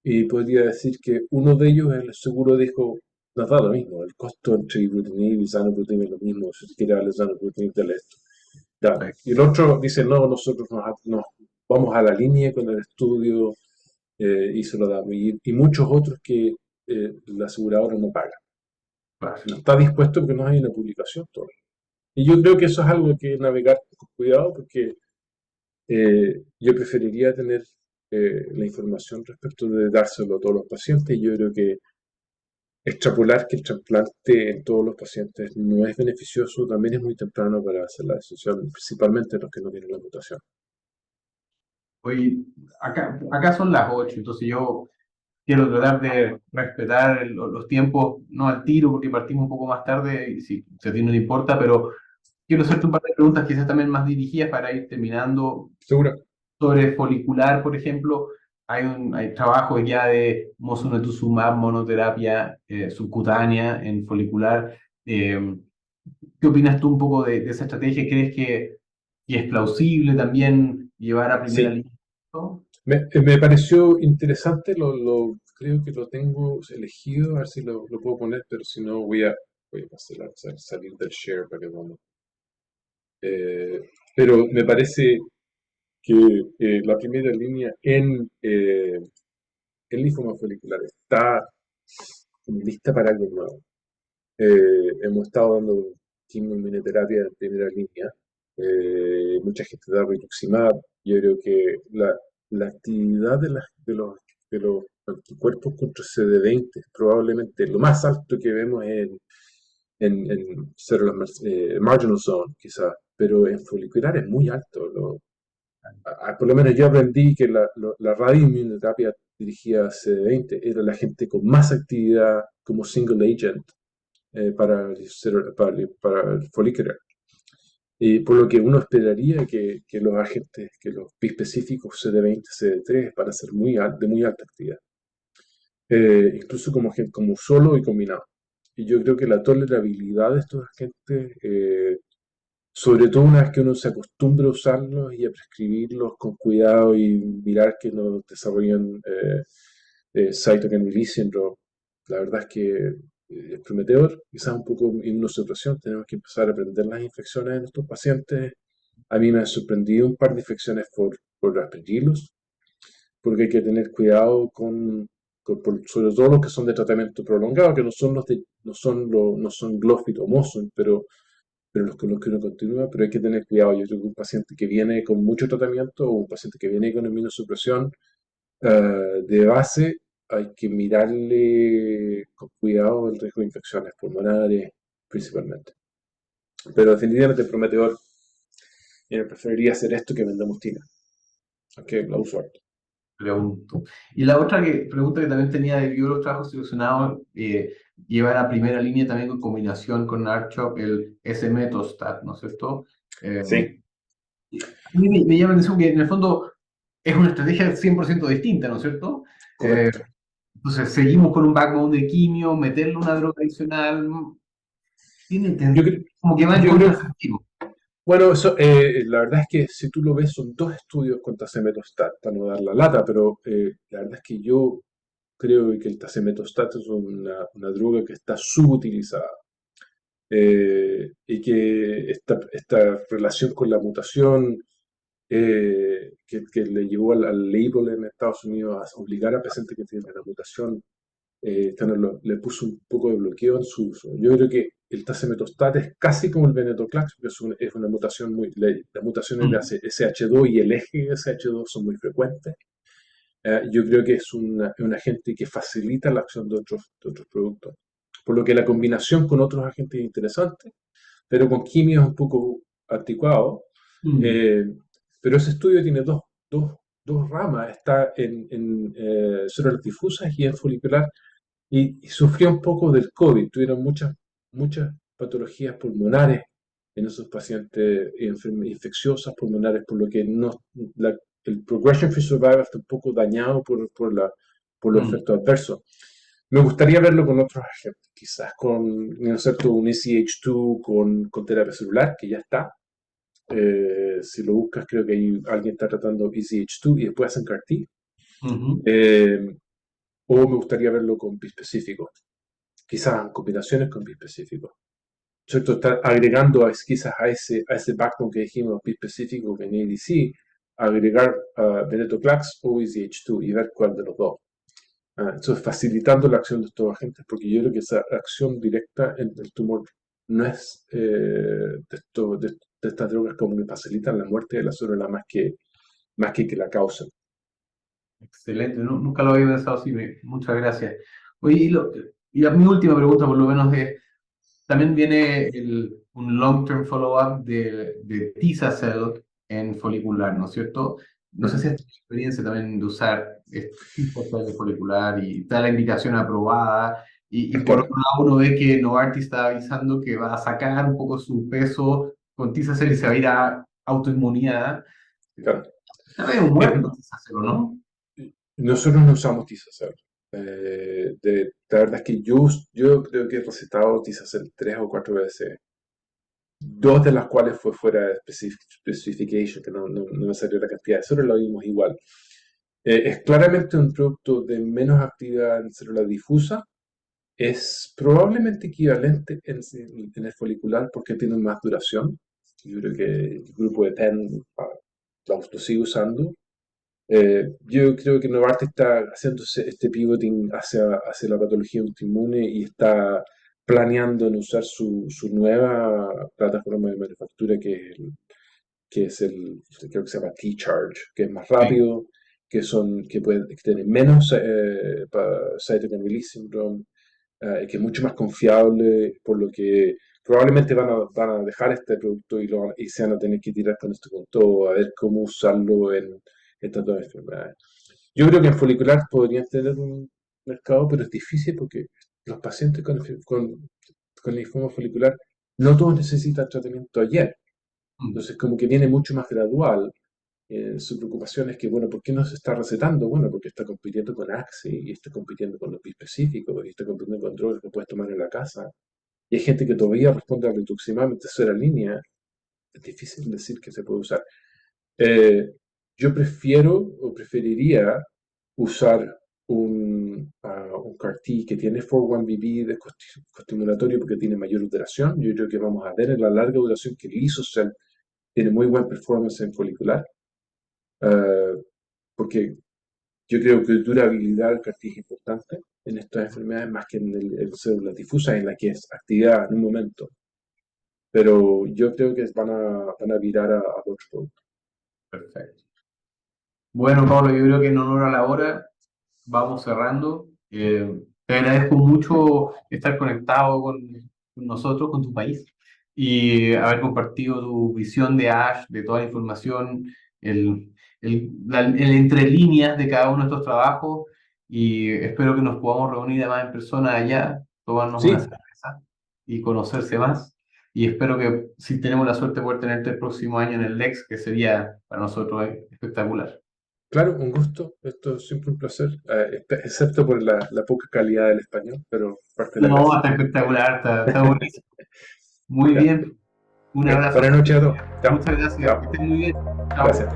y podría decir que uno de ellos, el seguro dijo, nos da lo mismo, el costo entre ibrutinib y zanubrutinib es lo mismo, si quiere darle zanubrutinib, dale esto. Ya. Perfecto. Y el otro dice, no, nosotros nos vamos a la línea con el estudio y se lo damos. Y muchos otros que la aseguradora no paga. Claro. No está dispuesto porque no hay una publicación todavía. Y yo creo que eso es algo que navegar con cuidado porque yo preferiría tener la información respecto de dárselo a todos los pacientes. Yo creo que extrapolar que el trasplante en todos los pacientes no es beneficioso también es muy temprano para hacer la decisión, principalmente los que no tienen la mutación. Hoy, acá son las 8, entonces yo quiero tratar de respetar los tiempos, no al tiro, porque partimos un poco más tarde, y si a ti no te importa, pero quiero hacerte un par de preguntas quizás también más dirigidas para ir terminando. ¿Segura? Sobre folicular, por ejemplo, hay trabajos ya de mosunetuzumab, monoterapia subcutánea en folicular. ¿Qué opinas tú un poco de esa estrategia? ¿Crees que es plausible también llevar a primera Sí. línea esto? Me pareció interesante, creo que lo tengo elegido, a ver si lo puedo poner, pero si no voy a salir del share para que no. Pero me parece que la primera línea en linfoma folicular está lista para algo nuevo. Hemos estado dando quimioterapia en primera línea. Mucha gente da rituximab. Yo creo que la actividad de los anticuerpos contra CD20 es probablemente lo más alto que vemos en células marginal zone, quizás, pero en folicular es muy alto. Por lo menos yo aprendí que la radioinmunoterapia dirigida a CD20 era la gente con más actividad como single agent para el folículo. Y por lo que uno esperaría que los agentes, que los bispecíficos CD20, CD3 van a ser de muy alta actividad, incluso como solo y combinado. Y yo creo que la tolerabilidad de estos agentes, sobre todo una vez que uno se acostumbra a usarlos y a prescribirlos con cuidado y mirar que no desarrollen cytokine release syndrome, la verdad es que es prometedor, quizás un poco inmunosupresión, tenemos que empezar a aprender las infecciones en estos pacientes. A mí me han sorprendido un par de infecciones por aspergillus, porque hay que tener cuidado sobre todo los que son de tratamiento prolongado, que no son no son Glofit o Mosun, pero los con los que uno continúa, pero hay que tener cuidado. Yo creo que un paciente que viene con mucho tratamiento o un paciente que viene con inmunosupresión de base, hay que mirarle con cuidado el riesgo de infecciones pulmonares principalmente. Pero definitivamente prometedor, preferiría hacer esto que vendamustina, aunque la uso harto. Pregunto. Y la otra pregunta que también tenía de biólogos trabajos seleccionados, lleva a la primera línea también en combinación con R-CHOP el S-Metostat, ¿no es cierto? Sí, A mí me llama la atención que en el fondo es una estrategia 100% distinta, ¿no es cierto? correcto. Entonces seguimos con un backbone de quimio, meterle una droga adicional, Yo, cre- como que va en yo contra creo, del sentido. bueno, la verdad es que si tú lo ves, son dos estudios con tazemetostat, para no dar la lata, pero la verdad es que yo creo que el tazemetostat es una droga que está subutilizada y que esta relación con la mutación que le llevó al label en Estados Unidos a obligar a pacientes que tienen la mutación le puso un poco de bloqueo en su uso. Yo creo que el tazemetostat es casi como el venetoclax, porque es una mutación las mutaciones de Mm. SH2 y el eje de SH2 son muy frecuentes. Yo creo que es un agente que facilita la acción de otros productos. Por lo que la combinación con otros agentes es interesante, pero con quimio es un poco anticuado. Mm. Eh, pero ese estudio tiene dos ramas, está en células difusas y en folicular, y sufrió un poco del COVID. Tuvieron muchas patologías pulmonares en esos pacientes, infecciosas pulmonares, por lo que el progression free survival está un poco dañado por los Mm. efectos adversos. Me gustaría verlo con otros agentes, quizás con, ¿no es cierto?, un ECH2 con terapia celular, que ya está. Si lo buscas, creo que alguien está tratando ECH2 y después hacen CAR-T. Ujú. Eh, o me gustaría verlo con bispecífico, quizás en combinaciones con bispecífico. ¿Cierto? Estar agregando quizás a ese backbone que dijimos bispecífico que en ADC, agregar venetoclax o EZH2 y ver cuál de los dos. Entonces, facilitando la acción de estos agentes, porque yo creo que esa acción directa en el tumor no es de estas drogas como que facilitan la muerte de la célula más que la causan. Excelente, nunca lo había pensado así, muchas gracias. Oye, y mi última pregunta por lo menos es, también viene un long-term follow-up de Tisa-Cell en folicular, ¿no es cierto? No sé si Ujú. has tenido experiencia también de usar Tisa-Cell en folicular y está la indicación aprobada, y por Claro, otro lado uno ve que Novartis está avisando que va a sacar un poco su peso con Tisa-Cell y se va a ir a autoinmunidad. claro. Está medio Eh, muerto Tisa-Cell, ¿no? Nosotros no usamos Tizacel. La verdad es que yo creo que he recetado Tizacel 3 o 4 veces, dos de las cuales fue fuera de specification, que no me salió la cantidad, solo lo vimos igual. Es claramente un producto de menos actividad en célula difusa, es probablemente equivalente en el folicular porque tiene más duración. Yo creo que el grupo de PEN lo sigue usando. Yo creo que Novartis está haciendo este pivoting hacia la patología autoinmune y está planeando en usar su nueva plataforma de manufactura que creo que se llama T-Charge, que es más Sí. rápido, que tiene menos cytokine release syndrome, que es mucho más confiable, por lo que probablemente van a dejar este producto y se van a tener que tirar con esto con todo, a ver cómo usarlo en estas dos enfermedades. Yo creo que en folicular podrían tener un mercado, pero es difícil porque los pacientes con con linfoma folicular, no todos necesitan tratamiento ayer. Entonces, como que viene mucho más gradual. Su preocupación es que, bueno, ¿por qué no se está recetando? Bueno, porque está compitiendo con Axi, y está compitiendo con los bispecíficos, y está compitiendo con drogas que puedes tomar en la casa. Y hay gente que todavía responde al rituximab en tercera línea. Es difícil decir que se puede usar. Eh, yo prefiero o preferiría usar un CAR-T que tiene 4-1BB de costimulatorio porque tiene mayor duración. Yo creo que vamos a ver en la larga duración que el liso-cel tiene muy buen performance en folicular, eh, porque yo creo que durabilidad del CAR-T es importante en estas enfermedades más que en el célula difusa, en la que es actividad en un momento. Pero yo creo que van a virar a otro producto. Perfecto. Bueno, Pablo, yo creo que en honor a la hora vamos cerrando. Te agradezco mucho estar conectado con nosotros, con tu país, y haber compartido tu visión de ASH, de toda la información, el entre líneas de cada uno de estos trabajos, y espero que nos podamos reunir además en persona allá, tomarnos una Sí, cerveza y conocerse más. Y espero que si tenemos la suerte de poder tenerte el próximo año en el LEX, que sería para nosotros espectacular. claro, un gusto. Esto es siempre un placer, excepto por la poca calidad del español, pero parte de la No, gracia. está espectacular, está buenísimo. Muy Ya, bien, un ok. abrazo. Buenas noches a todos. Chao. Muchas gracias, que Chao. estén muy bien. Chao. Gracias.